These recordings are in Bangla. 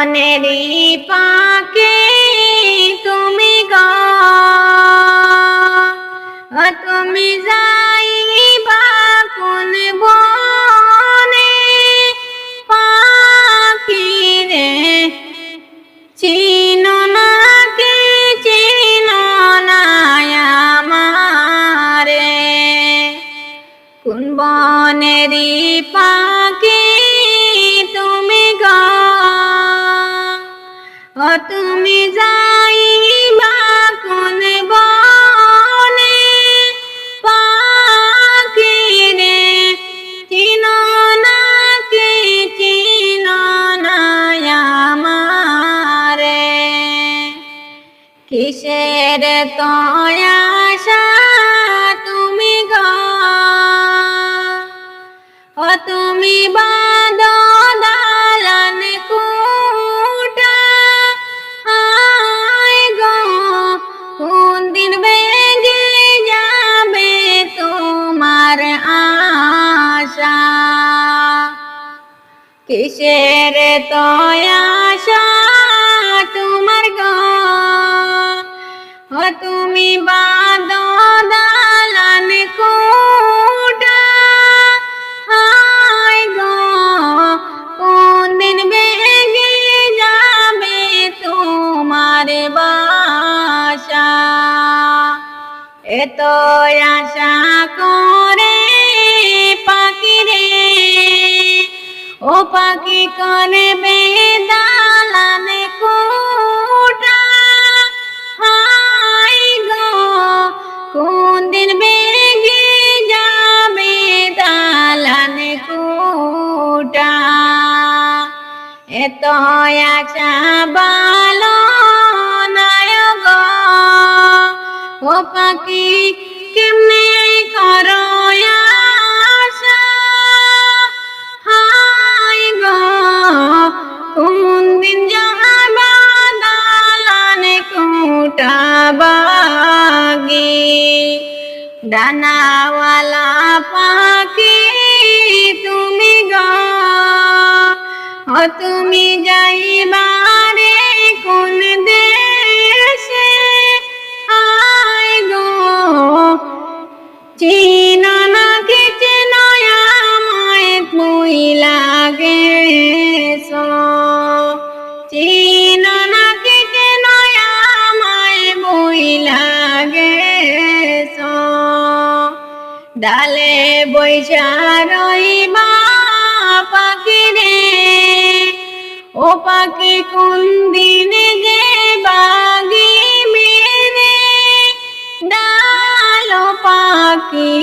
বনেরি পাখি তুমি গো, তুমি যাইবা কোন বনে পাখি রে, চিনো না কি চিনো না আমারে। কোন বনেরি পাখি তুমি গো, তুমি যাইবা কোন বনে পাখি রে, চিনো না কি চিনো না আমারে। কিসের তো আশা তুমি গো, তুমি বাঁধো দালান কুটা, আয় গো কোন দিন ভেঙে যাবে তোমার আশা। কিসের তো আশা তোমার গো, তুমি বাঁধো দালান কুটা, আয় গো কোন দিন ভেঙে যাবে তোমার বাসা। এত আশা করে পাখি রে, ও পাখি করবে দালান কুটা, হায় গো কোন দিন ভেঙে যাবে দালান কুটা। এত আশা ভালো নয় গো, ও পাখি কেমনে করো আশা, হায় গো কোন দিন যাবা দালান কুটা বাগি। ডানাওয়ালা পাখি তুমি গো, তুমি যাইবা রে কোন দেশে, আয় গো চিনো না কি চিনো আমায় ভুইলা গেছো, চিনো না কি চিনো আমায় ভুইলা গেছো। ডালে বৈশা রইবা পাখি রে, ও পাখি কোন দিন যে বাগি মেরে, ডালো পাখি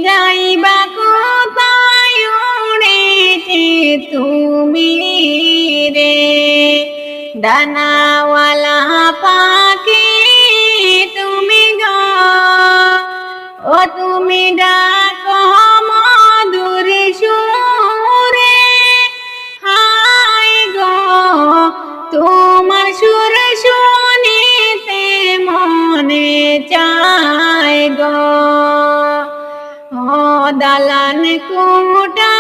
যাইবা কোথায় উড়েছে তুমি রে। ডানাওয়ালা পাখি তুমি গো, ও তুমি ডাকো মধুর সুরে, হায় গো তোমার সুর শুনিতে মনে চায় গো, ও দালান কুটা